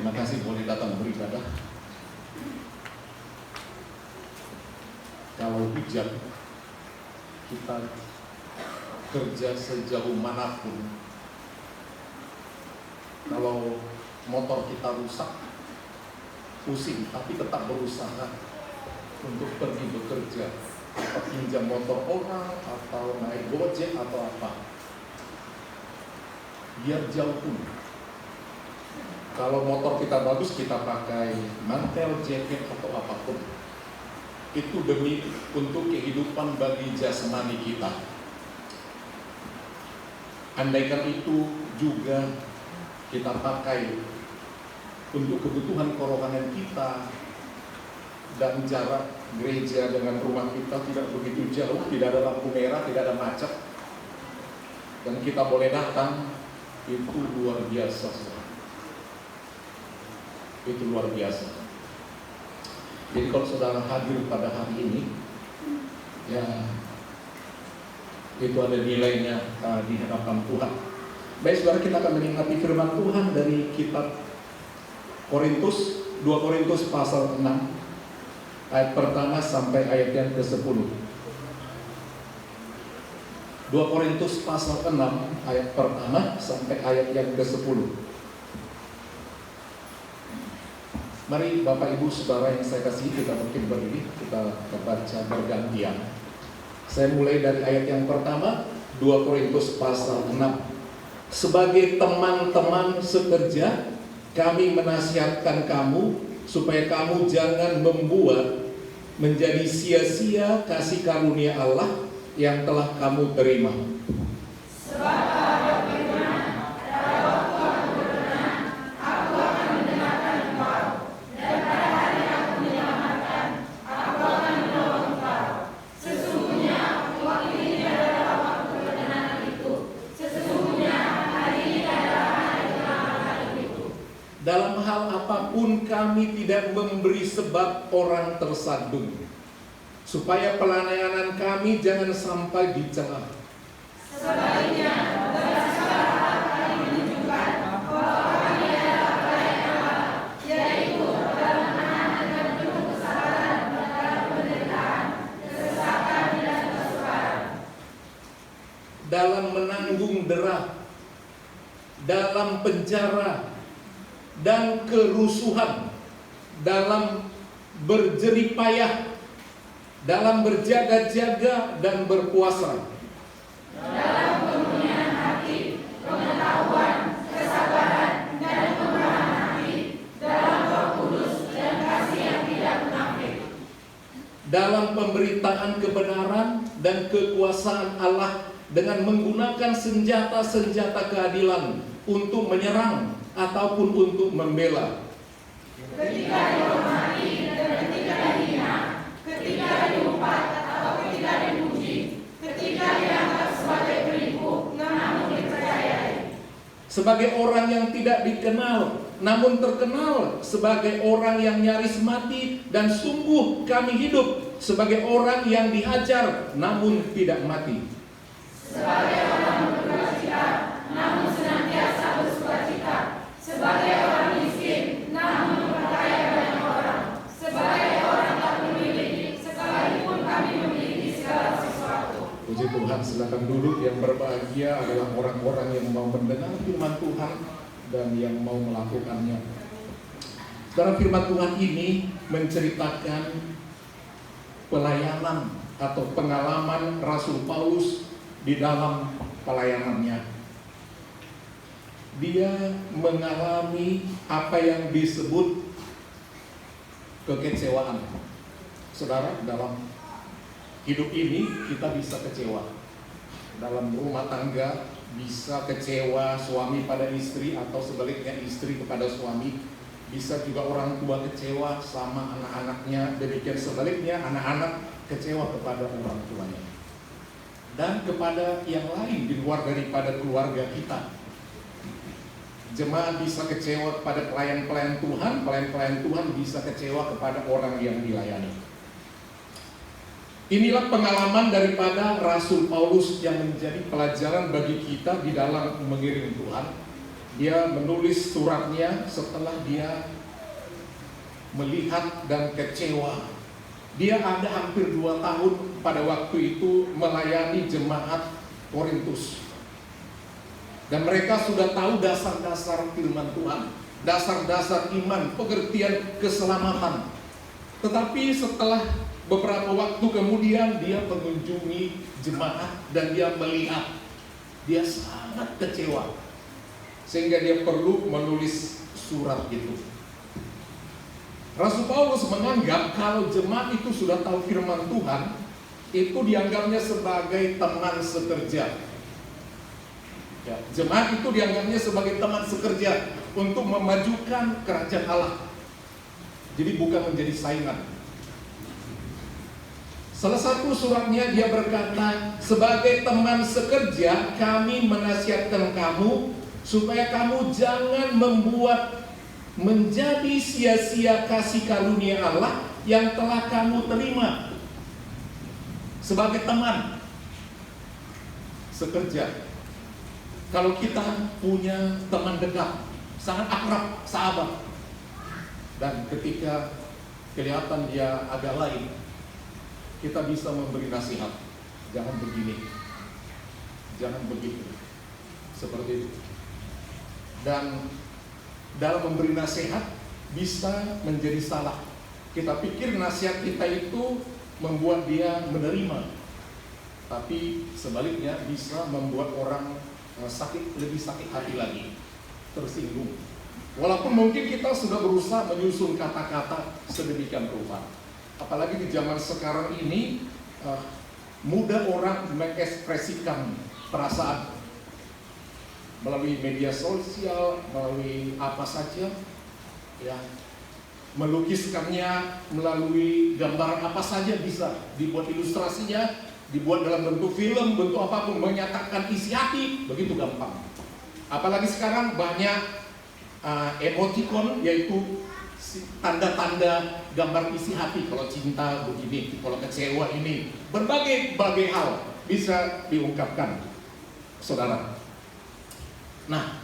Terima kasih boleh datang beribadah. Kalau hujan, kita kerja sejauh manapun. Kalau motor kita rusak, pusing, tapi tetap berusaha untuk pergi bekerja, atau pinjam motor orang, atau naik gojek atau apa. Biar jauh pun. Kalau motor kita bagus, kita pakai mantel, jaket atau apapun. Itu demi untuk kehidupan bagi jasmani kita. Andaikan itu juga kita pakai untuk kebutuhan kerohanian kita, dan jarak gereja dengan rumah kita tidak begitu jauh, tidak ada lampu merah, tidak ada macet, dan kita boleh datang, itu luar biasa. Itu luar biasa. Jadi kalau saudara hadir pada hari ini, ya itu ada nilainya di hadapan Tuhan. Baik saudara, kita akan menikmati firman Tuhan dari kitab Korintus, 2 Korintus pasal 6 ayat pertama sampai ayat yang ke-10. 2 Korintus pasal 6 ayat pertama sampai ayat yang ke-10. Mari Bapak Ibu Saudara yang saya kasihi, kita mungkin berdiri, kita baca bergantian. Saya mulai dari ayat yang pertama, 2 Korintus pasal 6. Sebagai teman-teman sekerja, kami menasihatkan kamu supaya kamu jangan membuat menjadi sia-sia kasih karunia Allah yang telah kamu terima. Dalam hal apapun kami tidak memberi sebab orang tersandung, supaya pelayanan kami jangan sampai dicela. Sebaliknya, berdasarkan kami menunjukkan bahwa kami adalah pelayan Allah, yaitu dalam menahan dengan penuh kesabaran dalam penderitaan, kesesakan dan kesukaran, dalam menanggung derah, dalam penjara dan kerusuhan, dalam berjerih payah, dalam berjaga-jaga dan berpuasa, dalam kemurnian hati, pengetahuan, kesabaran, dan kemurahan hati, dalam Roh Kudus dan kasih yang tidak munafik, dalam pemberitaan kebenaran dan kekuasaan Allah dengan menggunakan senjata-senjata keadilan untuk menyerang ataupun untuk membela, ketika dihormati dan ketika dihina, ketika diumpat atau ketika dipuji, ketika dianggap sebagai penipu namun dipercayai, sebagai orang yang tidak dikenal namun terkenal, sebagai orang yang nyaris mati dan sungguh kami hidup, sebagai orang yang dihajar namun tidak mati, sebagai orang bersukacita namun senantiasa bersukacita, sebagai orang miskin namun memperkaya banyak orang, sebagai orang tak memiliki sekalipun kami memiliki segala sesuatu. Puji Tuhan, silakan duduk. Yang berbahagia adalah orang-orang yang mau mendengar firman Tuhan dan yang mau melakukannya. Sekarang firman Tuhan ini menceritakan pelayanan atau pengalaman Rasul Paulus di dalam pelayanannya. Dia mengalami apa yang disebut kekecewaan. Saudara, dalam hidup ini kita bisa kecewa. Dalam rumah tangga bisa kecewa suami pada istri, atau sebaliknya istri kepada suami. Bisa juga orang tua kecewa sama anak-anaknya, demikian sebaliknya anak-anak kecewa kepada orang tuanya. Dan kepada yang lain di luar daripada keluarga kita. Jemaat bisa kecewa kepada pelayan-pelayan Tuhan bisa kecewa kepada orang yang dilayani. Inilah pengalaman daripada Rasul Paulus yang menjadi pelajaran bagi kita di dalam mengiring Tuhan. Dia menulis suratnya setelah dia melihat dan kecewa. Dia ada hampir 2 tahun pada waktu itu melayani jemaat Korintus. Dan mereka sudah tahu dasar-dasar firman Tuhan, dasar-dasar iman, pengertian keselamatan. Tetapi setelah beberapa waktu kemudian dia mengunjungi jemaat dan dia melihat, dia sangat kecewa. Sehingga dia perlu menulis surat itu. Rasul Paulus menganggap kalau jemaat itu sudah tahu firman Tuhan, itu dianggapnya sebagai teman sekerja. Ya, jemaat itu dianggapnya sebagai teman sekerja untuk memajukan kerajaan Allah. Jadi bukan menjadi saingan. Salah satu suratnya dia berkata, sebagai teman sekerja kami menasihatkan kamu supaya kamu jangan membuat menjadi sia-sia kasih karunia Allah yang telah kamu terima sebagai teman sekerja. Kalau kita punya teman dekat, sangat akrab, sahabat, dan ketika kelihatan dia agak lain, kita bisa memberi nasihat. Jangan begini, jangan begitu, seperti itu. Dan dalam memberi nasihat bisa menjadi salah. Kita pikir nasihat kita itu membuat dia menerima, tapi sebaliknya bisa membuat orang lebih sakit hati lagi, tersinggung. Walaupun mungkin kita sudah berusaha menyusun kata-kata sedemikian rupa. Apalagi di zaman sekarang ini mudah orang mengekspresikan perasaan melalui media sosial, melalui apa saja, ya, melukiskannya melalui gambaran apa saja bisa, dibuat ilustrasinya, dibuat dalam bentuk film, bentuk apapun, menyatakan isi hati, begitu gampang. Apalagi sekarang banyak emoticon, yaitu tanda-tanda gambar isi hati. Kalau cinta begini, kalau kecewa ini, berbagai hal bisa diungkapkan, saudara. Nah,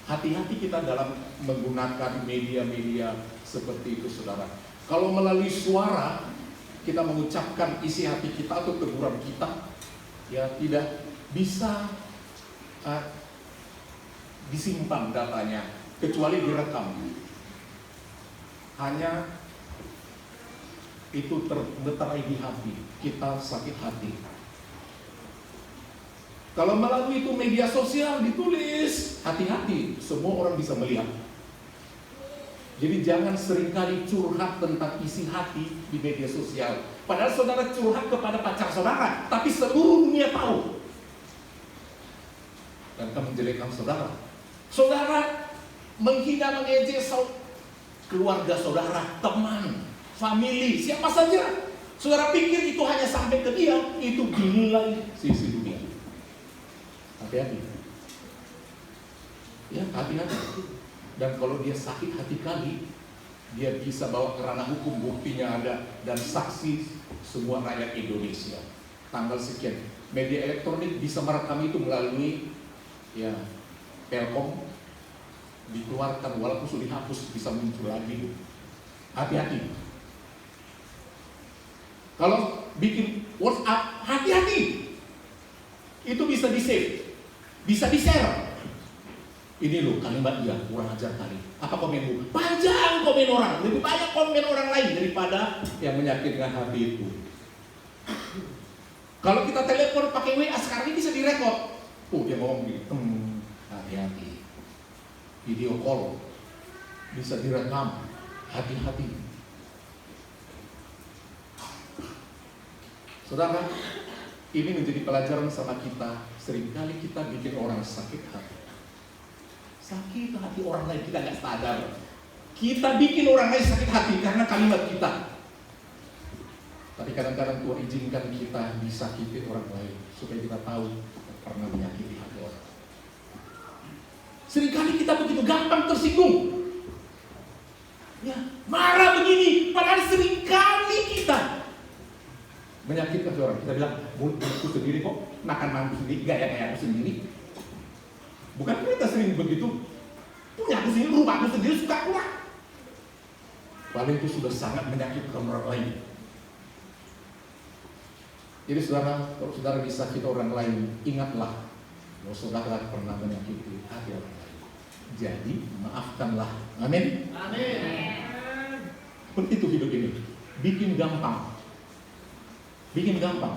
hati-hati kita dalam menggunakan media-media seperti itu, saudara. Kalau melalui suara kita mengucapkan isi hati kita atau teguran kita, ya tidak bisa disimpan datanya, kecuali direkam. Hanya itu terletak di hati, kita sakit hati. Kalau melalui itu media sosial ditulis, hati-hati, semua orang bisa melihat. Jadi jangan seringkali curhat tentang isi hati di media sosial. Padahal saudara curhat kepada pacar saudara, tapi seluruh dunia tahu. Dan kamu menjelekkan saudara. Saudara menghina, mengejek keluarga saudara, teman, family, siapa saja. Saudara pikir itu hanya sampai ke dia, itu dinilai sisi dunia. Hati-hati. Ya, hati-hati. Dan kalau dia sakit hati kali, dia bisa bawa ke ranah hukum, buktinya ada, dan saksi semua rakyat Indonesia. Tanggal sekian. Media elektronik bisa merekam itu melalui ya Telkom, dikeluarkan walaupun sudah dihapus, bisa muncul lagi. Hati-hati. Kalau bikin WhatsApp, hati-hati. Itu bisa di-save, bisa di-share. Ini loh kalimat dia, kurang ajar kali. Apa komenmu? Panjang komen orang, lebih banyak komen orang lain daripada yang menyakitkan hati itu. Kalau kita telepon pakai WA sekarang ini bisa direkod. Oh, dia ngomong gini, hati-hati. Video call bisa direkam, hati-hati. Saudara, ini menjadi pelajaran sama kita. Seringkali kita bikin orang sakit hati. Sakit hati orang lain, kita nggak sadar. Kita bikin orang lain sakit hati karena kalimat kita. Tapi kadang-kadang Tuhan izinkan kita disakiti orang lain supaya kita tahu pernah menyakiti hati orang. Seringkali kita begitu gampang tersinggung. Ya, marah begini, padahal seringkali kita menyakitkan orang. Kita bilang, mulutku sendiri kok, makan mangku sendiri, gaya-gaya aku sendiri. Bukan kita sering begitu, punya aku sendiri, rumahku sendiri suka keluar. Paling itu sudah sangat menyakitkan orang lain. Jadi saudara, kalau saudara disakiti orang lain, ingatlah bahwa saudara pernah menyakiti hati orang lain. Jadi maafkanlah. Amin. Amin. Begitu hidup ini. Bikin gampang. Bikin gampang.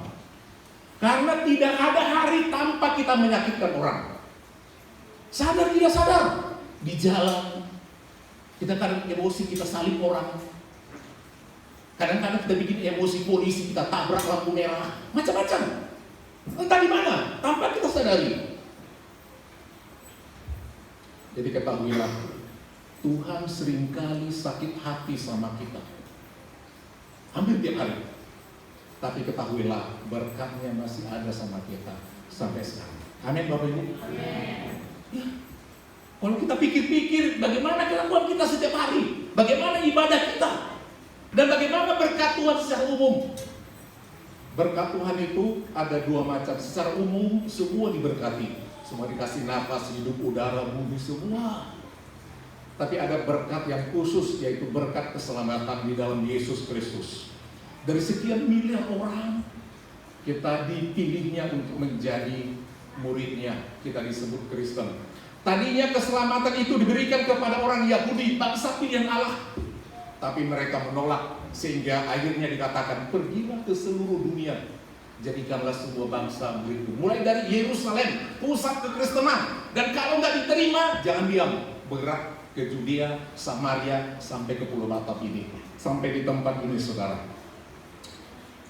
Karena tidak ada hari tanpa kita menyakitkan orang. Sadar tidak sadar. Di jalan kita kadang emosi, kita salib orang. Kadang-kadang kita bikin emosi polisi, kita tabrak lampu merah, macam-macam. Entah di mana, tanpa kita sadari. Jadi ketahuilah, Tuhan seringkali sakit hati sama kita. Hampir tiap hari. Tapi ketahuilah, berkatnya masih ada sama kita sampai sekarang. Amin Bapak Ibu. Amin. Ya. Kalau kita pikir-pikir bagaimana kelakuan kita setiap hari, bagaimana ibadah kita, dan bagaimana berkat Tuhan secara umum. Berkat Tuhan itu ada dua macam. Secara umum semua diberkati, semua dikasih nafas, hidup, udara, bumi, semua. Tapi ada berkat yang khusus, yaitu berkat keselamatan di dalam Yesus Kristus. Dari sekian miliar orang, kita dipilihnya untuk menjadi muridnya, kita disebut Kristen. Tadinya keselamatan itu diberikan kepada orang Yahudi, bangsa pilihan Allah. Tapi mereka menolak, sehingga akhirnya dikatakan, pergilah ke seluruh dunia, jadikanlah semua bangsa muridku. Mulai dari Yerusalem, pusat kekristenan. Dan kalau nggak diterima, jangan diam, bergerak ke Judea, Samaria, sampai ke Pulau Batak ini, sampai di tempat ini saudara.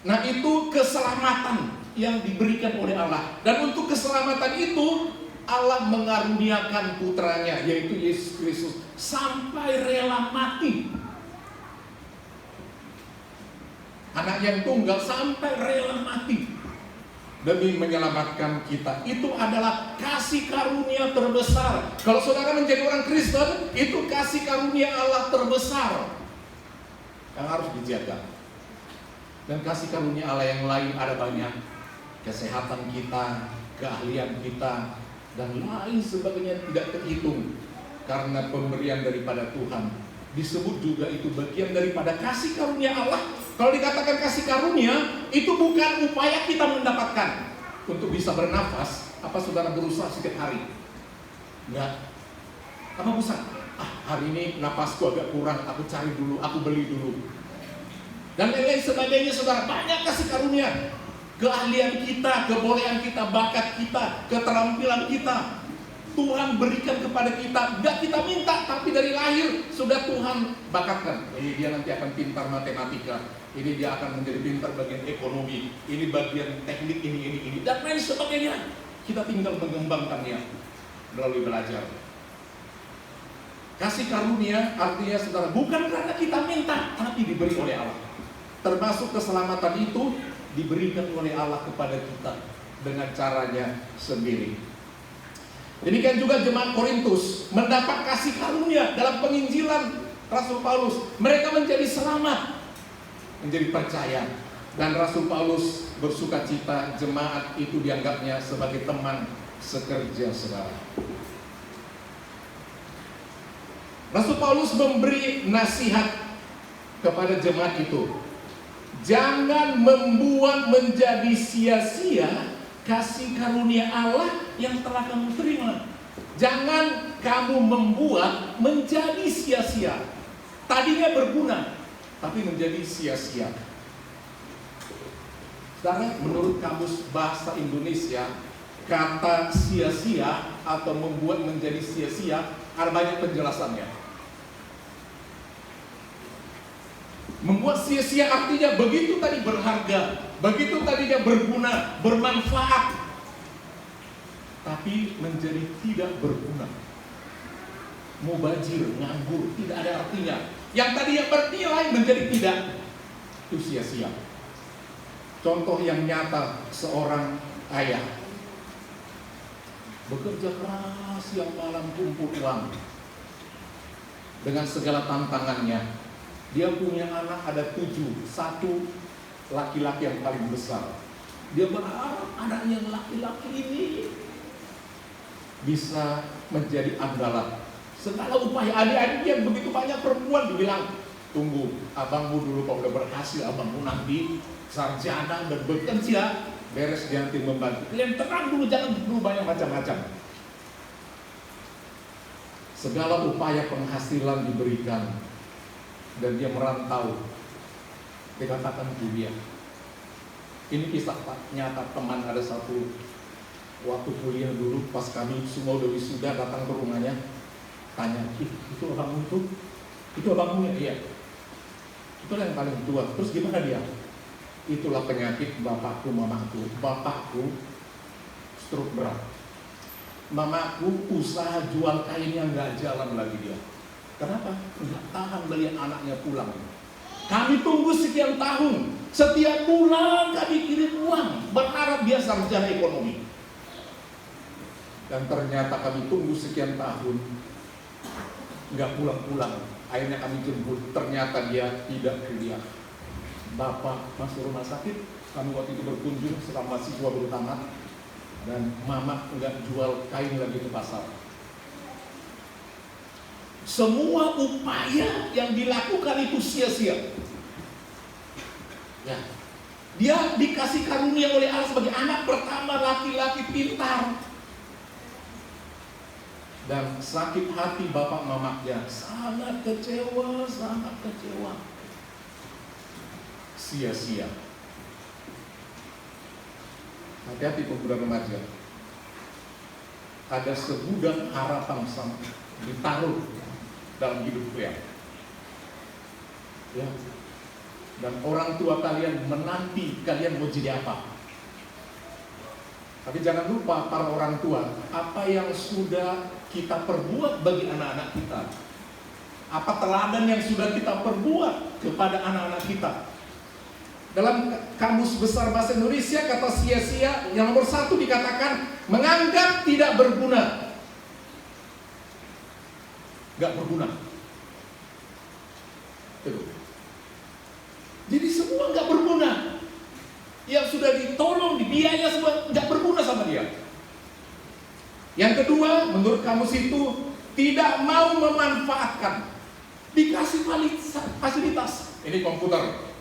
Nah itu keselamatan yang diberikan oleh Allah. Dan untuk keselamatan itu Allah mengaruniakan putranya, yaitu Yesus Kristus, sampai rela mati. Anak yang tunggal sampai rela mati demi menyelamatkan kita. Itu adalah kasih karunia terbesar. Kalau saudara menjadi orang Kristen, itu kasih karunia Allah terbesar yang harus dijaga. Dan kasih karunia Allah yang lain ada banyak. Kesehatan kita, keahlian kita, dan lain sebagainya tidak terhitung. Karena pemberian daripada Tuhan. Disebut juga itu bagian daripada kasih karunia Allah. Kalau dikatakan kasih karunia, itu bukan upaya kita mendapatkan. Untuk bisa bernafas, apa saudara berusaha setiap hari? Enggak. Apa usah? Hari ini napasku agak kurang, aku cari dulu, aku beli dulu. Dan lain-lain sebagainya saudara, banyak kasih karunia. Keahlian kita, kebolehan kita, bakat kita, keterampilan kita, Tuhan berikan kepada kita. Enggak kita minta, tapi dari lahir sudah Tuhan bakatkan. Ini dia nanti akan pintar matematika, ini dia akan menjadi pintar bagian ekonomi, ini bagian teknik, ini dan lain sebagainya. Kita tinggal mengembangkannya melalui belajar. Kasih karunia artinya saudara, bukan karena kita minta, tapi diberi oleh Allah. Termasuk keselamatan itu diberikan oleh Allah kepada kita dengan caranya sendiri. Demikian juga jemaat Korintus mendapat kasih karunia dalam penginjilan Rasul Paulus. Mereka menjadi selamat, menjadi percaya. Dan Rasul Paulus bersukacita jemaat itu dianggapnya sebagai teman sekerja saudara. Rasul Paulus memberi nasihat kepada jemaat itu. Jangan membuat menjadi sia-sia kasih karunia Allah yang telah kamu terima. Jangan kamu membuat menjadi sia-sia. Tadinya berguna, tapi menjadi sia-sia. Saudara, menurut kamus bahasa Indonesia, kata sia-sia atau membuat menjadi sia-sia ada banyak penjelasannya. Membuat sia-sia artinya begitu tadi berharga, begitu tadinya berguna, bermanfaat, tapi menjadi tidak berguna. Mubazir, nganggur, tidak ada artinya. Yang tadinya bernilai menjadi tidak, itu sia-sia. Contoh yang nyata, seorang ayah bekerja keras siang malam kumpul uang dengan segala tantangannya. Dia punya anak ada 7, 1 laki-laki yang paling besar. Dia berharap anaknya yang laki-laki ini bisa menjadi andalan. Segala upaya adik-adik yang begitu banyak perempuan dibilang, tunggu, abangmu dulu kalau udah berhasil, abangmu nanti sarjana dan bekerja, beres dia nanti membantu. Kalian tenang dulu, jangan dulu banyak macam-macam. Segala upaya penghasilan diberikan dan dia merantau. Dikatakan dia. Ini kisah nyata teman, ada satu waktu kuliah dulu pas kami semua udah wisuda datang ke rumahnya, tanya, itu abangmu itu abangmu ya? Iya. Itulah yang paling tua. Terus gimana dia? Itulah penyakit bapakku, mamaku. Bapakku stroke berat. Mamaku usaha jual kainnya nggak jalan lagi dia. Kenapa? Nggak tahan melihat anaknya pulang. Kami tunggu sekian tahun. Setiap bulan kami kirim uang, berharap dia sarjana ekonomi. Dan ternyata kami tunggu sekian tahun, nggak pulang-pulang. Akhirnya kami jemput, ternyata dia tidak kuliah. Bapak masuk rumah sakit, kami waktu itu berkunjung selama siswa baru tamat, dan mama nggak jual kain lagi ke pasar. Semua upaya yang dilakukan itu sia-sia. Ya, dia dikasih karunia oleh Allah sebagai anak pertama laki-laki pintar. Dan sakit hati bapak mamanya, sangat kecewa, sangat kecewa. Sia-sia. Hati-hati pemuda remaja. Ada segudang harapan ditaruh dalam hidup kalian. Ya. Dan orang tua kalian menanti kalian mau jadi apa. Tapi jangan lupa para orang tua, apa yang sudah kita perbuat bagi anak-anak kita. Apa teladan yang sudah kita perbuat kepada anak-anak kita. Dalam Kamus Besar Bahasa Indonesia, kata sia-sia yang nomor 1 dikatakan menganggap tidak berguna. Gak berguna. Itu. Jadi semua gak berguna. Yang sudah ditolong, dibiaya semua gak berguna sama dia. Yang kedua, menurut Kamus itu tidak mau memanfaatkan. Dikasih fasilitas. Ini komputer,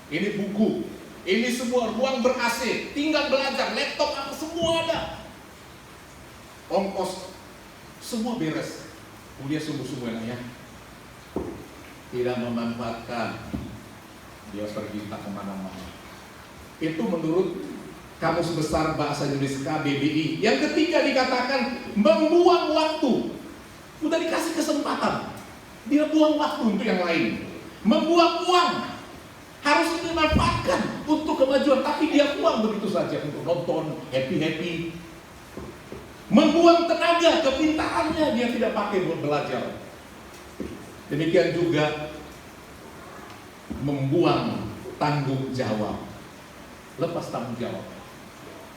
ini buku, ini semua ruang ber-AC, tinggal belajar, laptop apa semua ada. Ongkos semua beres. Kuliah sungguh-sungguh ya. Tidak memanfaatkan. Dia pergi tak kemana-mana. Itu menurut Kamus Besar Bahasa Indonesia KBBI. Yang ketiga dikatakan membuang waktu. Udah dikasih kesempatan, dia buang waktu untuk yang lain. Membuang uang, harus dimanfaatkan untuk kemajuan, tapi dia buang begitu saja untuk nonton, happy-happy. Membuang tenaga, kepintarannya dia tidak pakai buat belajar. Demikian juga membuang tanggung jawab. Lepas tanggung jawab.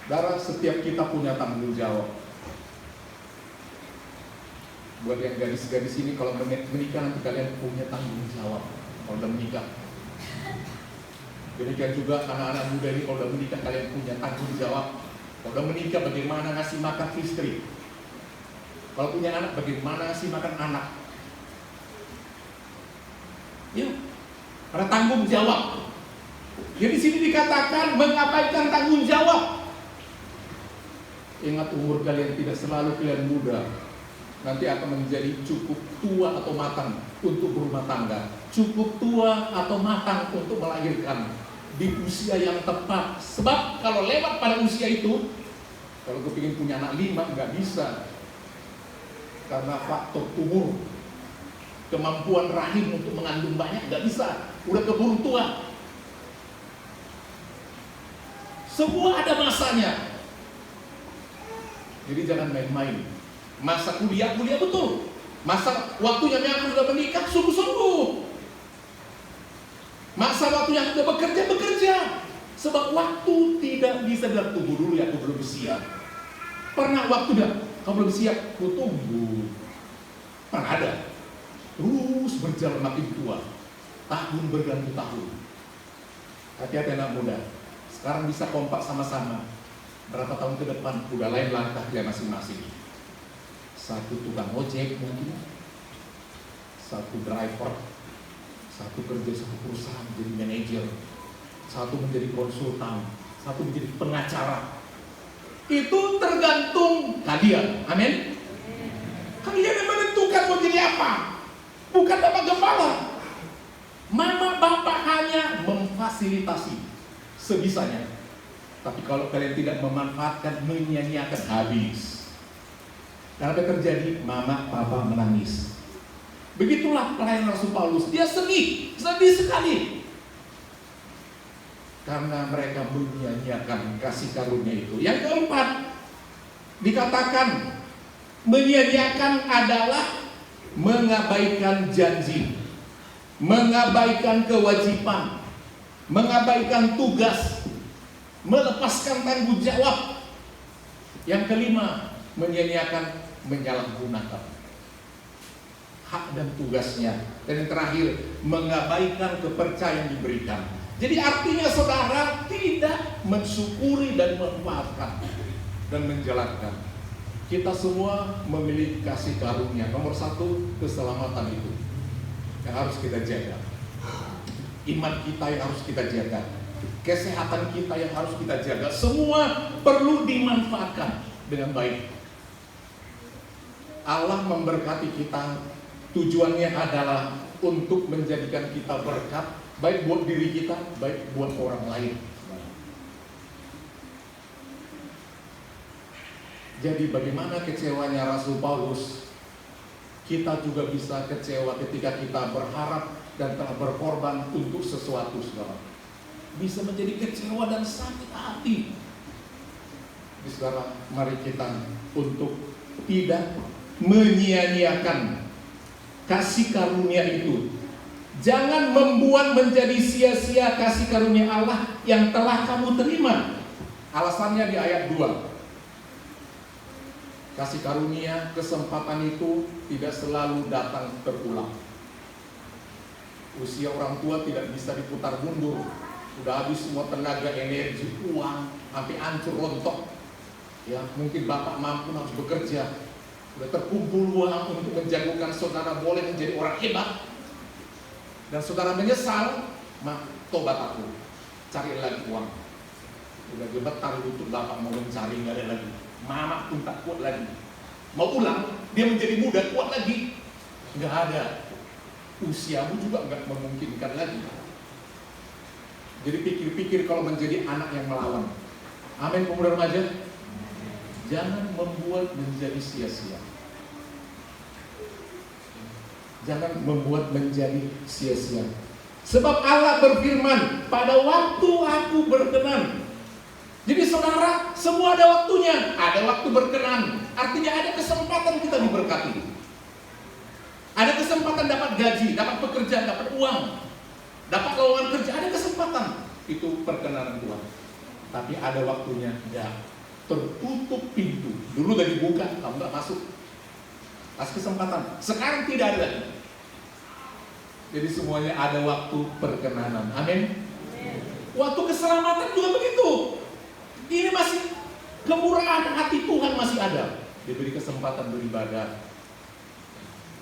Darah, setiap kita punya tanggung jawab. Buat yang gadis-gadis ini, kalau menikah nanti kalian punya tanggung jawab. Kalau udah menikah. Demikian juga anak-anak muda ini, kalau udah menikah kalian punya tanggung jawab. Kalau udah menikah, bagaimana ngasih makan istri. Kalau punya anak, bagaimana ngasih makan anak. Ya, ada tanggung jawab. Jadi di sini dikatakan mengabaikan tanggung jawab. Ingat, umur kalian tidak selalu kalian muda. Nanti akan menjadi cukup tua atau matang untuk berumah tangga, cukup tua atau matang untuk melahirkan di usia yang tepat. Sebab kalau lewat pada usia itu, kalau kepingin punya anak 5 nggak bisa, karena faktor umur, kemampuan rahim untuk mengandung banyak nggak bisa, udah keburu tua. Semua ada masanya. Jadi jangan main-main. Masa kuliah betul. Masa waktunya yang sudah menikah sungguh-sungguh. Masa waktunya sudah bekerja. Sebab waktu tidak bisa bilang tunggu dulu ya, aku belum siap. Pernah waktunya kau belum siap, aku tunggu. Pernah ada. Terus berjalan makin tua. Tahun berganti tahun. Hati-hati anak muda. Sekarang bisa kompak sama-sama. Berapa tahun ke depan udah lain langkah dia masing-masing. Satu tukang ojek mungkin, satu driver, satu kerja satu perusahaan jadi manajer, satu menjadi konsultan, satu menjadi pengacara. Itu tergantung kalian. Amin. Kalian yang menentukan mau jadi apa, bukan bapak gembala. Mama bapak hanya memfasilitasi sebisanya. Tapi kalau kalian tidak memanfaatkan, menyia-nyiakan, habis. Dan apa yang terjadi? Mama papa menangis. Begitulah pelayan Rasul Paulus. Dia sedih sekali. Karena mereka menyia-nyiakan kasih karunia itu. Yang keempat, dikatakan menyia-nyiakan adalah mengabaikan janji, mengabaikan kewajiban, mengabaikan tugas, melepaskan tanggung jawab. Yang kelima, menyia-nyiakan, menyalahgunakan hak dan tugasnya. Dan yang terakhir, mengabaikan kepercayaan diberikan. Jadi artinya saudara tidak mensyukuri dan memanfaatkan dan menjalankan. Kita semua memiliki kasih karunia. Nomor satu, keselamatan itu yang harus kita jaga. Iman kita yang harus kita jaga. Kesehatan kita yang harus kita jaga. Semua perlu dimanfaatkan dengan baik. Allah memberkati kita. Tujuannya adalah untuk menjadikan kita berkat, baik buat diri kita, baik buat orang lain. Jadi bagaimana kecewanya Rasul Paulus? Kita juga bisa kecewa ketika kita berharap dan telah berkorban untuk sesuatu, saudara. Bisa menjadi kecewa dan sakit hati. Jadi, saudara, mari kita untuk tidak menyia-nyiakan kasih karunia itu. Jangan membuat menjadi sia-sia kasih karunia Allah yang telah kamu terima. Alasannya di ayat 2. Kasih karunia, kesempatan itu tidak selalu datang terulang. Usia orang tua tidak bisa diputar mundur. Sudah habis semua tenaga, energi, uang, sampai hancur rontok. Ya, mungkin bapak mampu harus bekerja. Sudah terkumpul uang untuk menjagokan saudara boleh menjadi orang hebat. Dan saudara menyesal, tobat aku, cari lagi uang. Udah gemetar lutut bapak mau mencari, nggak ada lagi. Mama pun tak kuat lagi. Mau ulang, dia menjadi muda, kuat lagi. Nggak ada. Usiamu juga nggak memungkinkan lagi. Jadi pikir-pikir kalau menjadi anak yang melawan. Amin, pemuda remaja. Jangan membuat menjadi sia-sia. Jangan membuat menjadi sia-sia. Sebab Allah berfirman, pada waktu aku berkenan. Jadi saudara, semua ada waktunya. Ada waktu berkenan. Artinya ada kesempatan kita diberkati. Ada kesempatan dapat gaji, dapat pekerjaan, dapat uang, dapat lowongan kerja. Ada kesempatan. Itu perkenanan Tuhan. Tapi ada waktunya. Ya, tertutup pintu. Dulu udah dibuka, kamu gak masuk. Kasih kesempatan. Sekarang tidak ada lagi. Jadi semuanya ada waktu perkenanan. Amin. Waktu keselamatan juga begitu. Ini masih kemurahan hati Tuhan masih ada. Diberi kesempatan beribadah.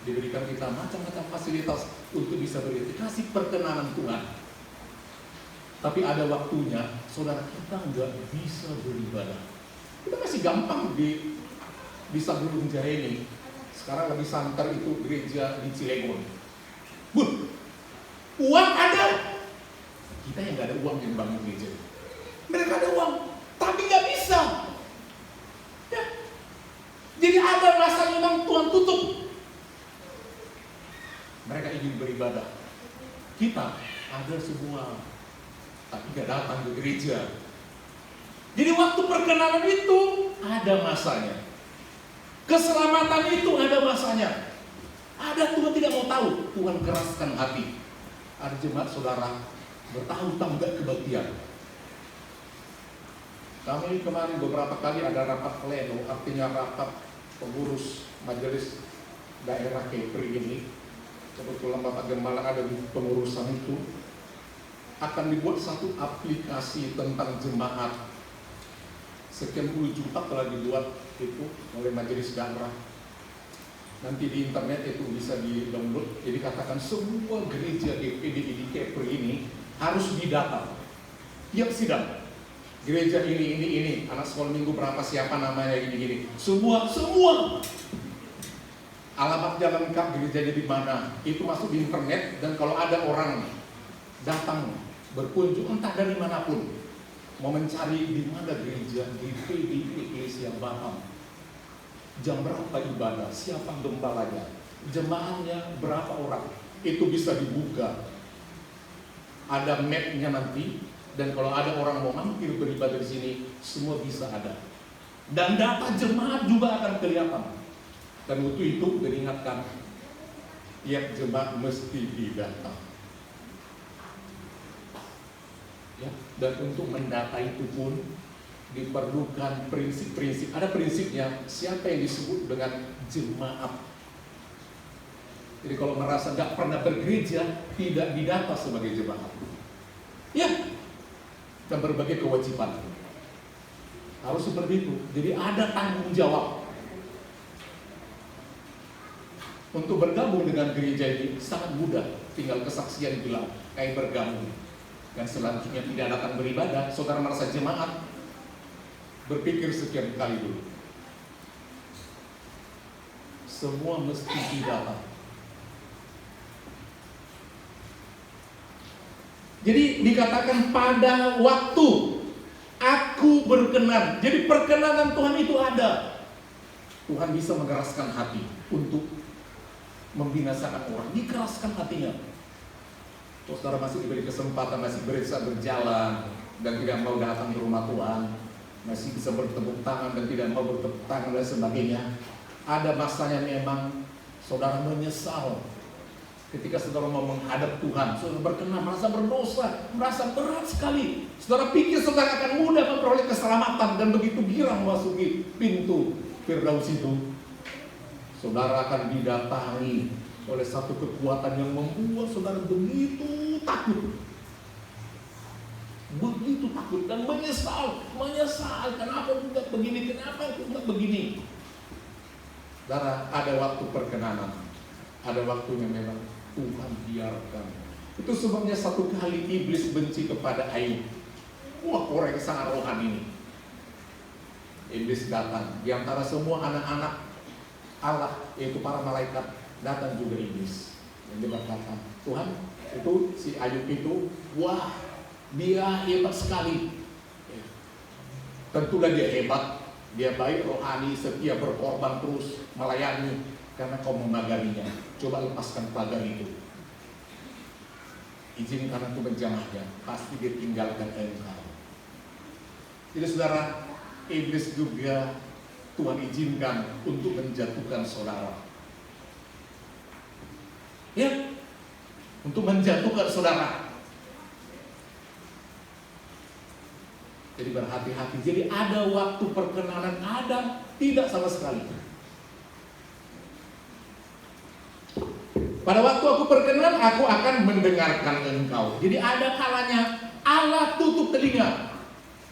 Diberikan kita macam-macam fasilitas untuk bisa beribadah. Kasih perkenanan Tuhan. Tapi ada waktunya, saudara, kita nggak bisa beribadah. Kita masih gampang di Saguling Jaya ini. Sekarang lebih santer itu gereja di Cilegon. Uang ada. Kita yang nggak ada uang yang bangun gereja. Mereka ada uang, tapi nggak bisa. Ya. Jadi ada masa memang Tuhan tutup. Mereka ingin beribadah. Kita ada semua, tapi nggak datang ke gereja. Jadi waktu perkenanan itu ada masanya. Keselamatan itu ada masanya. Ada Tuhan tidak mau tahu. Tuhan keraskan hati. Ada jemaat saudara bertahun-tahun gak kebaktian. Kami kemarin beberapa kali ada rapat pleno, artinya rapat pengurus majelis daerah Kepri ini. Kebetulan Bapak Gembala ada di pengurusan itu. Akan dibuat satu aplikasi tentang jemaat. Sekian puluh juta telah dibuat itu oleh majelis daerah. Nanti di internet itu bisa di-download. Jadi katakan semua gereja GPD di Kepri ini harus didata. Tiap sidang. Gereja ini, anak sekolah minggu berapa, siapa namanya, gini. Semua. Alamatnya lengkap, gerejanya di mana. Itu masuk di internet, dan kalau ada orang datang berkunjung entah dari manapun mau mencari di mana gereja GPD Eklesia Batam, jam berapa ibadah, siapa gembalanya, jemaahnya berapa orang, itu bisa dibuka. Ada mapnya nanti, dan kalau ada orang mau mampir beribadah di sini, semua bisa ada. Dan data jemaat juga akan kelihatan. Dan untuk itu diingatkan, tiap jemaat mesti didata. Ya, dan untuk mendata itu pun diperlukan prinsip-prinsip. Ada prinsipnya, siapa yang disebut dengan jemaat. Jadi kalau merasa nggak pernah bergereja, tidak didata sebagai jemaat. Ya, dan berbagai kewajiban. Harus seperti itu. Jadi ada tanggung jawab. Untuk bergabung dengan gereja ini sangat mudah. Tinggal kesaksian bilang, kayak bergabung. Dan selanjutnya tidak datang beribadah, saudara merasa jemaat, berpikir sekian kali dulu. Semua mesti didata. Jadi dikatakan pada waktu aku berkenan. Jadi perkenanan Tuhan itu ada. Tuhan bisa mengeraskan hati untuk membinasakan orang. Dikeraskan hatinya. Kalau saudara masih diberi kesempatan, masih bisa berjalan dan tidak mau datang ke rumah Tuhan, masih bisa bertepuk tangan dan tidak mau bertepuk tangan dan sebagainya, ada masanya memang saudara menyesal ketika saudara mau menghadap Tuhan. Saudara berkenan, merasa berdosa, merasa berat sekali. Saudara pikir saudara akan mudah memperoleh keselamatan, dan begitu girang memasuki pintu Firdaus itu, saudara akan didatangi oleh satu kekuatan yang membuat saudara begitu takut. Begitu takut dan menyesal. Kenapa enggak begini, kenapa enggak begini. Saudara, ada waktu perkenanan. Ada waktunya memang Tuhan biarkan. Itu sebabnya satu kali iblis benci kepada Ayub. Wah, orang yang sangat rohani ini. Iblis datang. Di antara semua anak-anak Allah, yaitu para malaikat, datang juga iblis. Dan dia berkata, Tuhan, itu si Ayub itu, wah, dia hebat sekali. Tentulah dia hebat. Dia baik, rohani, setia, berkorban terus, melayani, karena kau memagarinya. Coba lepaskan pagar itu. Izinkan aku menjamahnya, pasti dia tinggalkan engkau. Jadi saudara, iblis juga Tuhan izinkan untuk menjatuhkan saudara. Ya, untuk menjatuhkan saudara. Jadi berhati-hati. Jadi ada waktu perkenanan, ada, tidak sama sekali. Pada waktu aku perkenan, aku akan mendengarkan engkau. Jadi ada kalanya Allah tutup telinga.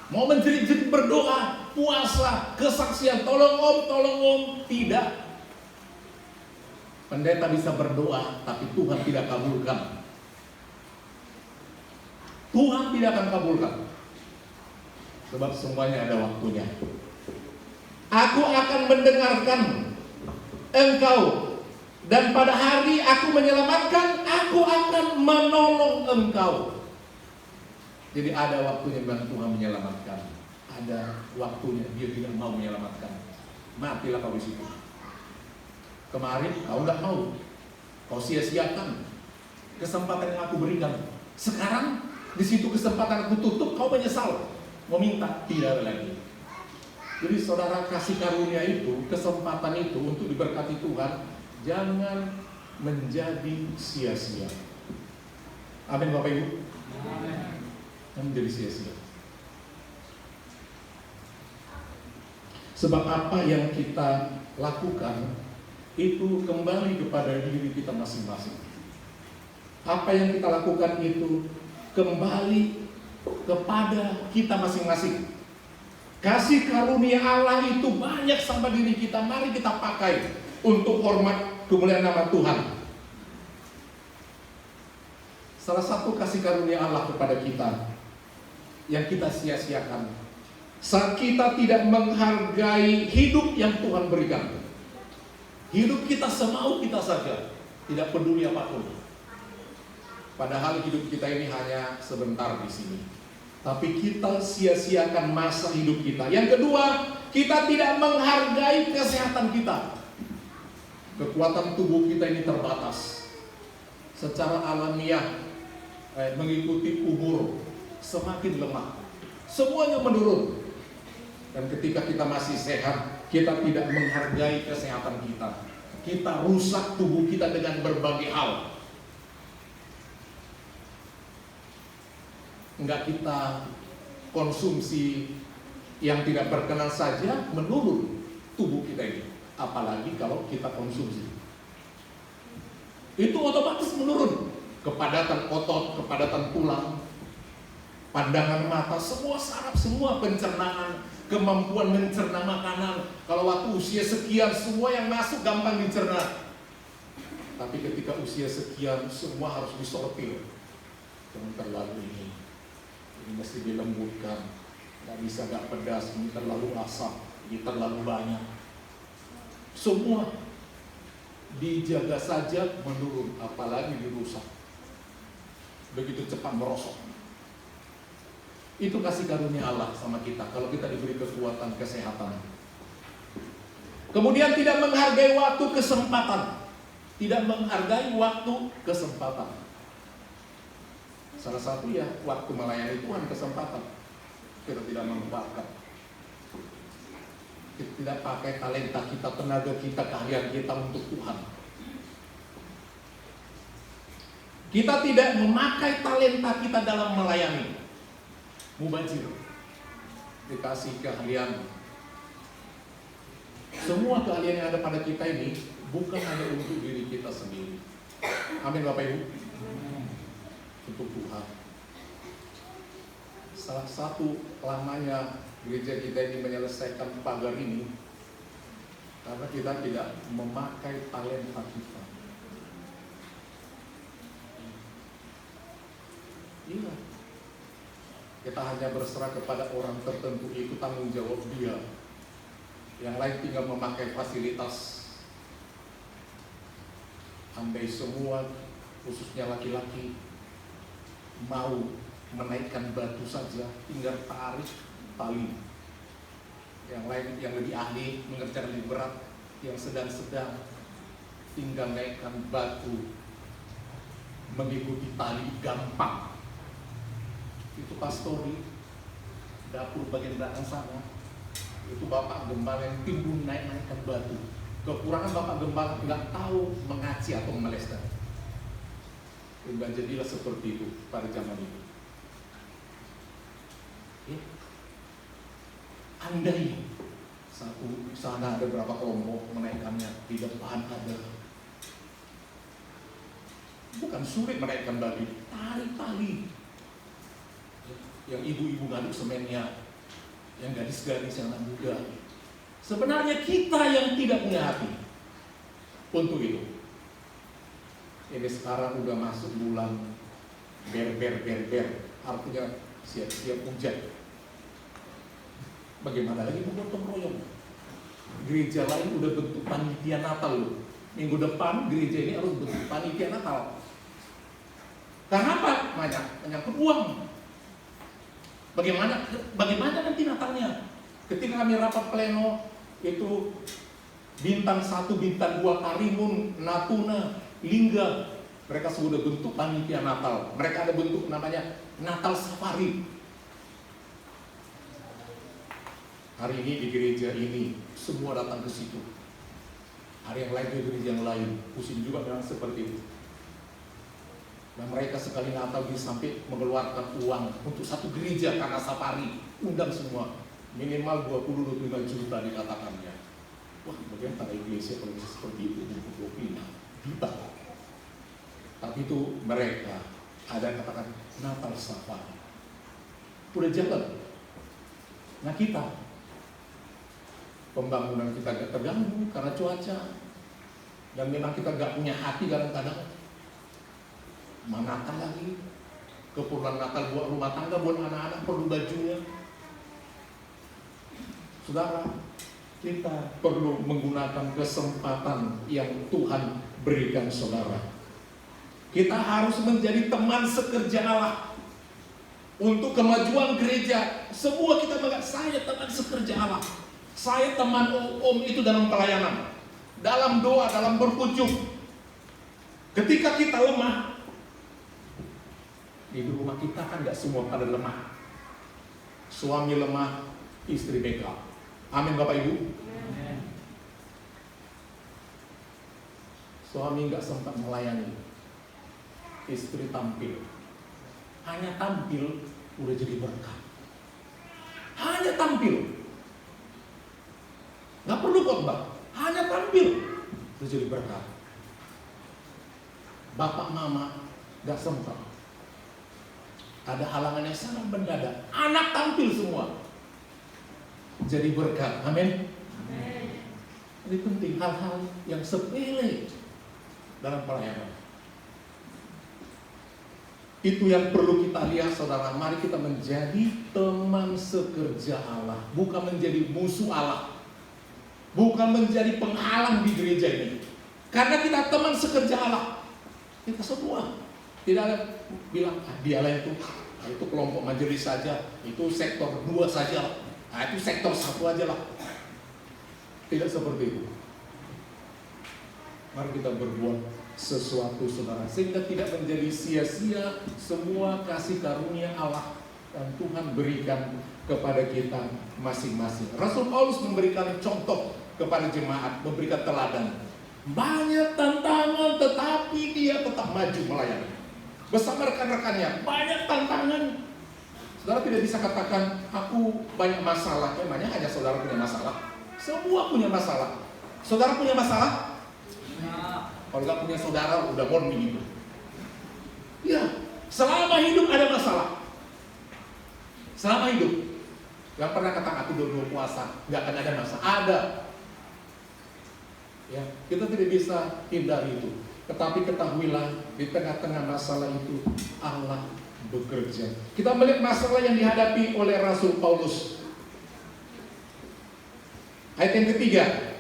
Mau menjerit-jerit berdoa, puasa, kesaksian, tolong om, tidak. Pendeta bisa berdoa, tapi Tuhan tidak kabulkan. Tuhan tidak akan kabulkan. Sebab semuanya ada waktunya. Aku akan mendengarkan engkau, dan pada hari aku menyelamatkan, aku akan menolong engkau. Jadi ada waktunya memang Tuhan menyelamatkan. Ada waktunya dia tidak mau menyelamatkan. Matilah kau di situ. Kemarin kau nggak mau, kau sia-siakan kesempatan yang aku berikan. Sekarang di situ kesempatan aku tutup, kau menyesal, mau minta, tidak lagi. Jadi saudara, kasih karunia itu, kesempatan itu untuk diberkati Tuhan, jangan menjadi sia-sia. Amin Bapak Ibu. Jangan menjadi sia-sia. Sebab apa yang kita lakukan itu kembali kepada diri kita masing-masing. Apa yang kita lakukan itu kembali kepada kita masing-masing. Kasih karunia Allah itu banyak sama diri kita, mari kita pakai. untuk hormat kemuliaan nama Tuhan. Salah satu kasih karunia Allah kepada kita yang kita sia-siakan saat kita tidak menghargai hidup yang Tuhan berikan. Hidup kita semau kita saja, tidak peduli apapun. Padahal hidup kita ini hanya sebentar di sini. Tapi kita sia-siakan masa hidup kita. Yang kedua, kita tidak menghargai kesehatan kita. Kekuatan tubuh kita ini terbatas. Secara alamiah, mengikuti umur semakin lemah, semuanya menurun. Dan ketika kita masih sehat, kita tidak menghargai kesehatan kita. Kita rusak tubuh kita dengan berbagai hal. Enggak kita konsumsi yang tidak berkenan saja, menurun tubuh kita ini. Apalagi kalau kita konsumsi, itu otomatis menurun. Kepadatan otot, kepadatan tulang, pandangan mata, semua saraf, semua pencernaan, kemampuan mencerna makanan. Kalau waktu usia sekian, semua yang masuk gampang dicerna. Tapi ketika usia sekian, semua harus disortir. Jangan terlalu ini mesti dilembutkan, nggak bisa nggak pedas, ini terlalu asam, ini terlalu banyak. Semua dijaga saja menurun, apalagi dirusak. Begitu cepat merosot. Itu kasih karunia Allah sama kita kalau kita diberi kekuatan kesehatan. Kemudian tidak menghargai waktu kesempatan. Tidak menghargai waktu kesempatan. Salah satu ya waktu melayani Tuhan kesempatan. Kita tidak memanfaatkan. Kita tidak pakai talenta kita, tenaga kita, keahlian kita untuk Tuhan. Kita tidak memakai talenta kita dalam melayani. Mubazir, dikasih keahlian. Semua keahlian yang ada pada kita ini bukan hanya untuk diri kita sendiri. Amin Bapak Ibu. Untuk Tuhan. Salah satu lamanya gereja kita ini menyelesaikan pagar ini karena kita tidak memakai talenta kita. Iya, kita hanya berserah kepada orang tertentu, itu tanggung jawab dia. Yang lain tinggal memakai fasilitas. Andai semua, khususnya laki-laki, mau menaikkan batu saja, tinggal tarik tali. Yang lain yang lebih ahli, mengerjakan lebih berat, yang sedang-sedang, tinggal naikkan batu, mengikuti tali gampang. Itu pastori, dapur bagian belakang sana, itu Bapak Gembala yang timbun naik-naikkan batu. Kekurangan Bapak Gembala nggak tahu mengaci atau melester. Dan jadilah seperti itu pada zaman itu. Ya. Andai satu sana ada berapa kelompok menaikkannya, di depan ada. Bukan sulit menaikkan batu, tarik tali. Yang ibu-ibu ngaduk semennya, yang gadis-gadis yang anak muda. Sebenarnya kita yang tidak punya hati untuk itu. Ini sekarang udah masuk bulan ber, artinya siap-siap hujan. Bagaimana lagi gotong royong? Gereja lain udah bentuk panitia Natal loh. Minggu depan gereja ini harus bentuk panitia Natal. Karena apa? Menyangkut uang. Bagaimana nanti Natalnya? Ketika kami rapat pleno itu bintang 1, bintang 2, Karimun, Natuna, Lingga, mereka sudah bentuk panitia Natal. Mereka ada bentuk namanya Natal Safari. Hari ini di gereja ini semua datang ke situ. Hari yang lain di gereja yang lain, pusing juga memang seperti itu. Dan mereka sekali Natal bisa sampai mengeluarkan uang untuk satu gereja karena safari, undang semua minimal 20-25 juta dikatakannya. Wah, bagaimana iglesia kalau bisa seperti itu untuk 25 juta? Tapi itu mereka ada yang katakan Natal safari. Udah jalan. Nah kita, pembangunan kita agak terganggu karena cuaca. Dan memang kita gak punya hati kadang-kadang. Manakan lagi, keperluan Natal buat rumah tangga, buat anak-anak perlu bajunya. Saudara, kita perlu menggunakan kesempatan yang Tuhan berikan saudara. Kita harus menjadi teman sekerja Allah. Untuk kemajuan gereja, semua kita mengatakan, saya teman sekerja Allah. Saya teman om itu dalam pelayanan, dalam doa, dalam berkunjung. Ketika kita lemah, di rumah kita kan gak semua pada lemah. Suami lemah, istri backup. Amin Bapak Ibu. Suami gak sempat melayani, istri tampil. Hanya tampil udah jadi berkat. Hanya tampil, gak perlu khotbah, hanya tampil udah jadi berkat. Bapak mama gak sempat, ada halangan yang sangat mendadak, anak tampil semua jadi berkat. Amin. Ini penting, hal-hal yang sepele dalam pelayanan. Itu yang perlu kita lihat saudara. Mari kita menjadi teman sekerja Allah, bukan menjadi musuh Allah, bukan menjadi penghalang di gereja ini. Karena kita teman sekerja Allah, kita semua tidak ada bilang dialah itu kelompok majelis saja, itu sektor 2 saja, itu sektor 1 aja lah. Tidak seperti itu. Mari kita berbuat sesuatu saudara, sehingga tidak menjadi sia-sia semua kasih karunia Allah dan Tuhan berikan kepada kita masing-masing. Rasul Paulus memberikan contoh kepada jemaat, memberikan teladan. Banyak tantangan tetapi dia tetap maju melayani bersama rekan-rekannya. Banyak tantangan. Saudara tidak bisa katakan aku banyak masalah. Emangnya hanya saudara punya masalah? Semua punya masalah. Saudara punya masalah? Kalau nggak punya saudara udah morning itu. Ya, selama hidup ada masalah. Selama hidup, nggak pernah kata aku dulu puasa, nggak akan ada masalah. Ada. Ya, kita tidak bisa hindari itu. Tetapi ketahuilah di tengah-tengah masalah itu Allah bekerja. Kita melihat masalah yang dihadapi oleh Rasul Paulus. Ayat yang ketiga.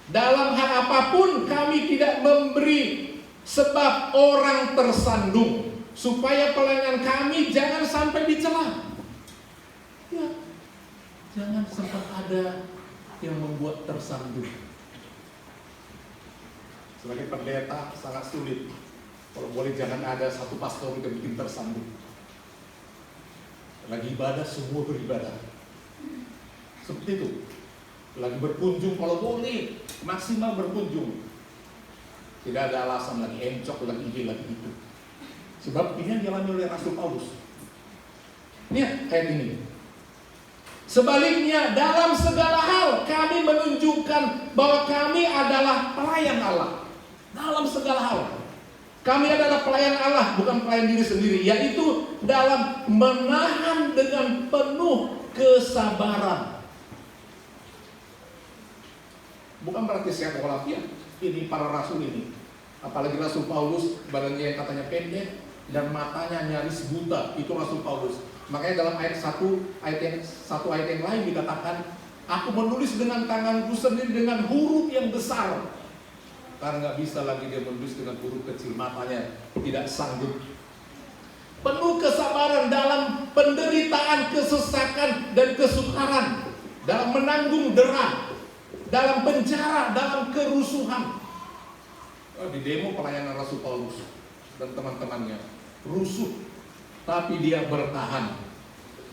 Dalam hal apapun kami tidak memberi sebab orang tersandung, supaya pelayanan kami jangan sampai dicela. Ya, jangan sempat ada yang membuat tersandung. Sebagai pendeta sangat sulit. Kalau boleh jangan ada satu pastor yang bikin tersandung. Lagi ibadah semua beribadah. Seperti itu. Lagi berkunjung kalau boleh maksimal berkunjung, tidak ada alasan lagi encok lagi ini lagi itu. Sebab ini yang dialami oleh Rasul Paulus. Lihat ayat ini. Sebaliknya dalam segala hal kami menunjukkan bahwa kami adalah pelayan Allah. Dalam segala hal kami adalah pelayan Allah, bukan pelayan diri sendiri, yaitu dalam menahan dengan penuh kesabaran. Bukan berarti sehat walafiat. Ini para rasul ini, apalagi Rasul Paulus, badannya yang katanya pendek dan matanya nyaris buta, itu Rasul Paulus. Makanya dalam ayat satu ayat yang lain dikatakan, aku menulis dengan tanganku sendiri dengan huruf yang besar. Karena nggak bisa lagi dia menulis dengan huruf kecil, matanya tidak sanggup. Penuh kesabaran dalam penderitaan, kesesakan dan kesukaran, dalam menanggung derah, dalam penjara, dalam kerusuhan. Di demo pelayanan Rasul Paulus dan teman-temannya rusuh, tapi dia bertahan.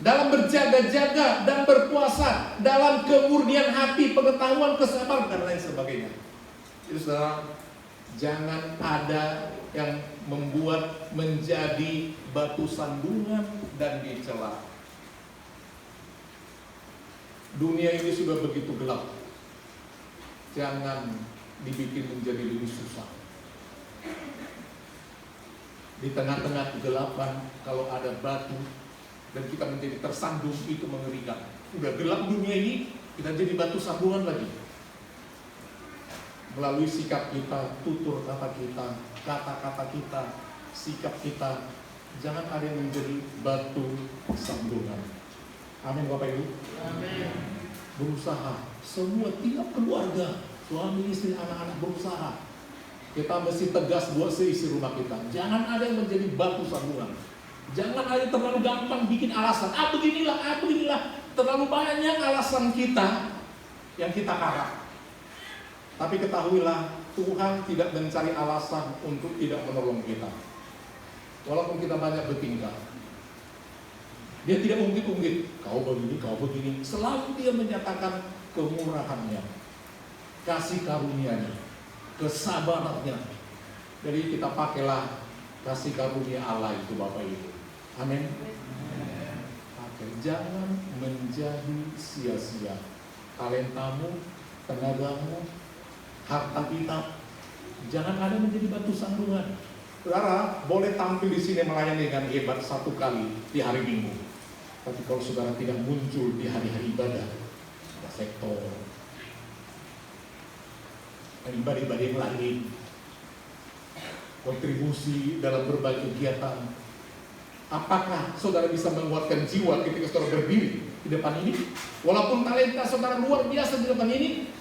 Dalam berjaga-jaga dan berpuasa, dalam kemurnian hati, pengetahuan, kesabaran dan lain sebagainya. Jadi saudara, jangan ada yang membuat menjadi batu sandungan dan dicela. Dunia ini sudah begitu gelap. Jangan dibikin menjadi lebih susah. Di tengah-tengah kegelapan, kalau ada batu dan kita menjadi tersandung, itu mengerikan. Udah gelap dunia ini, kita jadi batu sandungan lagi. melalui sikap kita, tutur kata kita, kata-kata kita, sikap kita. Jangan ada yang menjadi batu sandungan. Amin Bapak Ibu. Amin. Berusaha, semua tiap keluarga, suami, istri, anak-anak berusaha. Kita mesti tegas buat seisi rumah kita. Jangan ada yang menjadi batu sandungan. Jangan ada yang terlalu gampang bikin alasan. Beginilah. Terlalu banyak alasan kita yang kita karang. Tapi ketahuilah, Tuhan tidak mencari alasan untuk tidak menolong kita. Walaupun kita banyak bertingkah, Dia tidak ungkit-ungkit, kau begini. Selalu Dia menyatakan kemurahannya, kasih karunia-Nya, kesabarannya. Jadi kita pakailah kasih karunia Allah itu Bapak Ibu. Amin. Oke, jangan menjadi sia-sia talentamu, tenagamu, harta kita. Jangan ada menjadi batu sandungan. Saudara boleh tampil di sini melayani dengan hebat satu kali di hari Minggu. Tapi kalau saudara tidak muncul di hari-hari ibadah, ada sektor, ibadah-ibadah yang lain, kontribusi dalam berbagai kegiatan, apakah saudara bisa menguatkan jiwa ketika saudara berdiri di depan ini? Walaupun talenta saudara luar biasa di depan ini,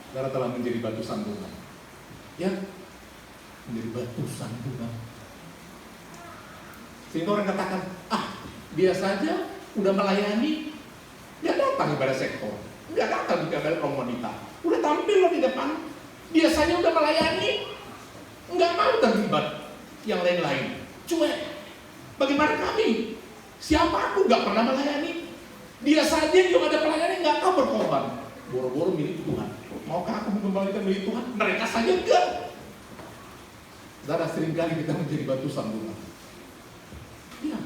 saudara telah menjadi batu sandungan. Ya, menjadi batu sandungan. Sehingga orang katakan, dia saja udah melayani, dia datang ibadah sektor, dia datang di ibadah komunitas, udah tampil di depan, dia saja udah melayani, nggak mau terlibat yang lain-lain, cuek. Bagaimana kami? Siapa aku nggak pernah melayani? Dia saja yang ada pelayanan nggak tahu berkorban, boro-boro milik Tuhan. Maukah aku mengembalikan milik Tuhan? Mereka saja enggak. Saudara, seringkali kita menjadi batu sandungan. Ya,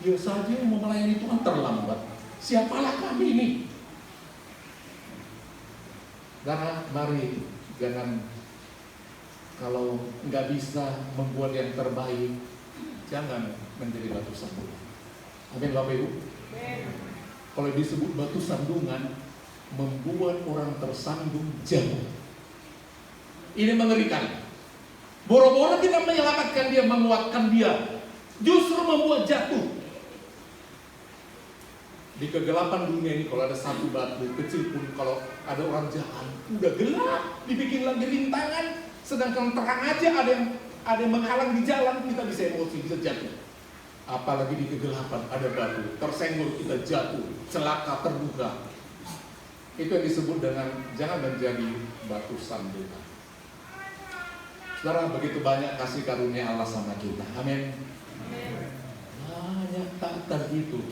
dia saja yang mau melayani Tuhan terlambat. Siapalah kami ini? Saudara, mari jangan, kalau nggak bisa membuat yang terbaik, jangan menjadi batu sandungan. Amin Bapak Ibu. Kalau disebut batu sandungan, membuat orang tersandung jauh. Ini mengerikan. Boro-boro kita menyelamatkan dia, menguatkan dia, justru membuat jatuh. Di kegelapan dunia ini, kalau ada satu batu kecil pun, kalau ada orang jalan, udah gelap, dibikin lagi rintangan, sedangkan terang aja ada yang menghalang di jalan, kita bisa emosi, bisa jatuh. Apalagi di kegelapan ada batu, tersenggol kita jatuh, celaka, terbuka. Itu yang disebut dengan jangan menjadi batu sandungan. Saudara, begitu banyak kasih karunia Allah sama kita. Amin. Banyak tak terhitung.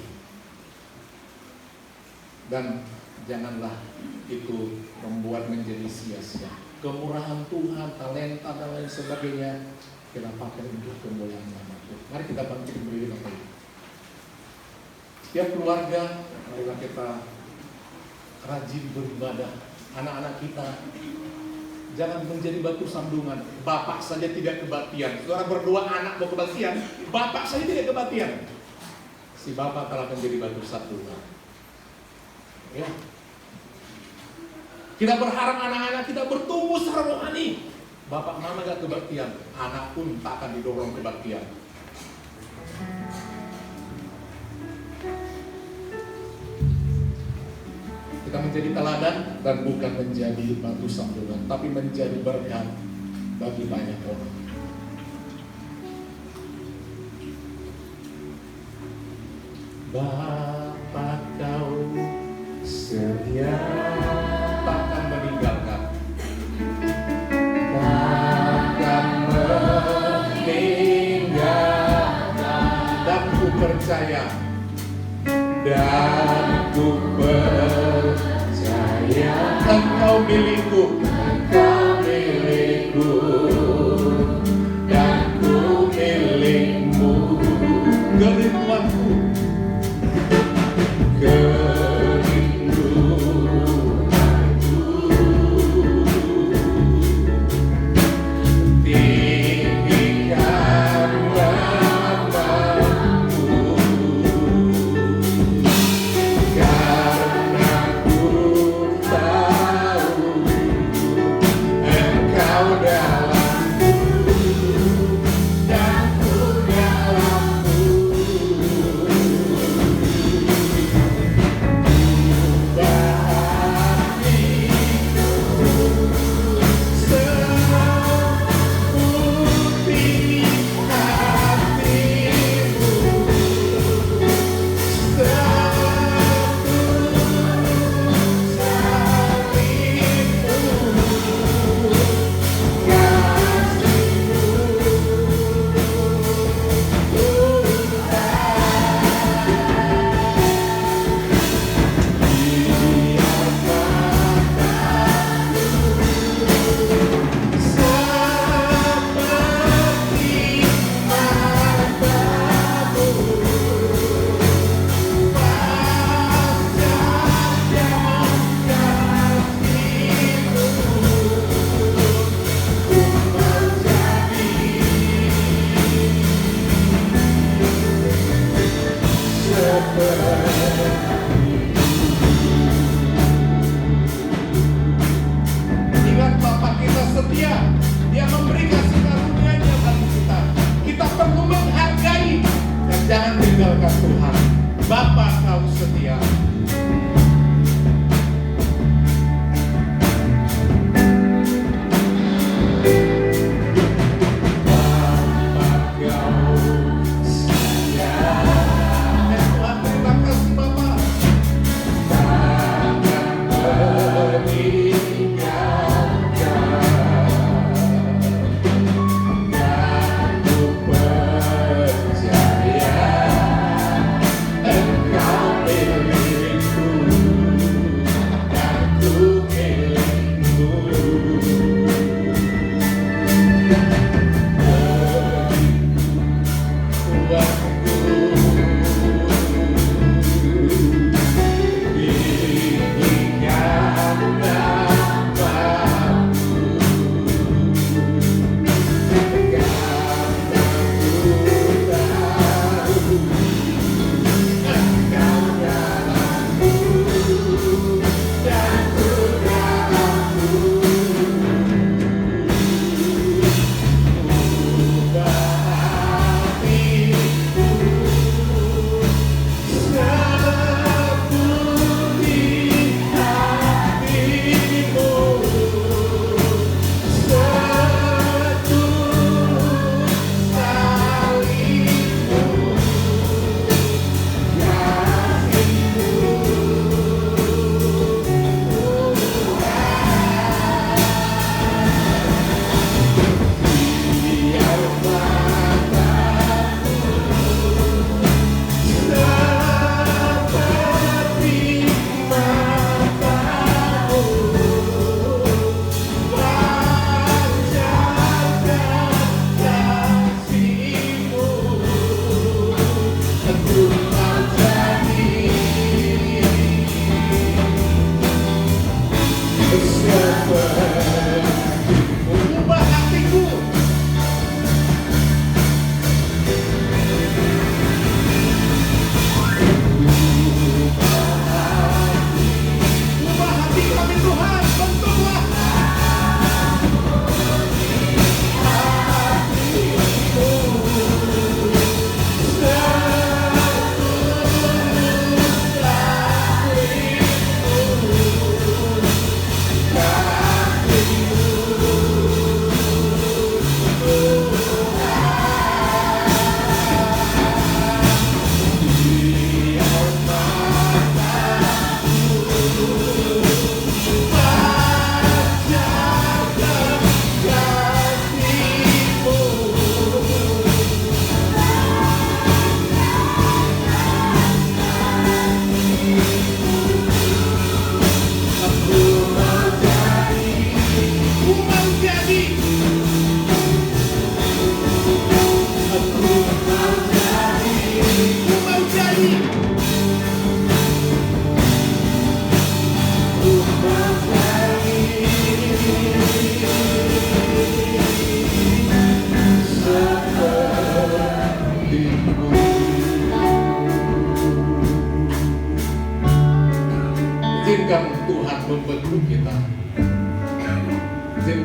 Dan janganlah itu membuat menjadi sia-sia. Kemurahan Tuhan, talenta dan lain sebagainya, kita pakai untuk kemuliaan nama Tuhan. Mari kita bangkit berdiri Bapak Ibu. Setiap keluarga, marilah kita rajin beribadah. Anak-anak kita jangan menjadi batu sandungan. Bapak saja tidak kebaktian. Saudara berdoa anak mau kebaktian, bapak saja tidak kebaktian. Si bapak telah menjadi batu sandungan. Ya. Kita berharap anak-anak kita bertumbuh secara rohani. Bapak mama gak kebaktian, anak pun tak akan didorong kebaktian. Kita menjadi teladan dan bukan menjadi batu sandungan, tapi menjadi berkat bagi banyak orang. Bapa kau setia, takkan meninggalkan, takkan meninggalkan, dan ku percaya, dan ku percaya, engkau milikku, dan ku milikmu, kerinduanku, Engkau dalamku dan ku dalammu. Ingat Bapa kita setia, Dia memberi kasih karunia-Nya bagi kita. Kita perlu menghargai dan jangan tinggalkan Tuhan. Bapa, Kau setia.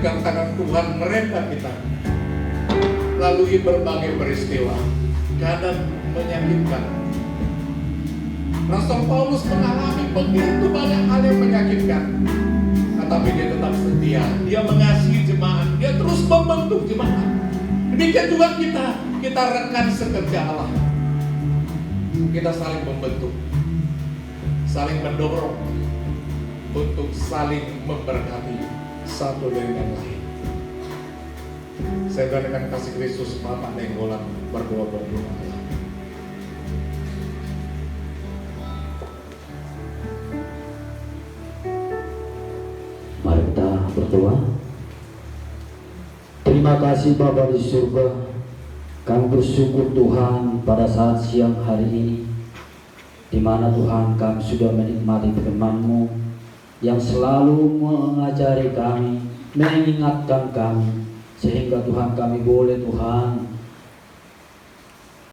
menunjukkan tangan Tuhan mereka kita lalui berbagai peristiwa, kadang menyakitkan. Rasul Paulus mengalami begitu banyak hal yang menyakitkan, tetapi dia tetap setia. Dia mengasihi jemaat, dia terus membentuk jemaat. Demikian juga kita rekan sekerja Allah. Kita saling membentuk, saling mendorong untuk saling memberkati satu dengan lain. Saya dengan kasih Kristus Bapa Nenggolan berdoa bagi Allah. Mari kita berdoa. Terima kasih Bapa di surga. Kami bersyukur Tuhan pada saat siang hari ini, di mana Tuhan kami sudah menikmati firman-Mu yang selalu mengajari kami, mengingatkan kami, sehingga Tuhan kami boleh Tuhan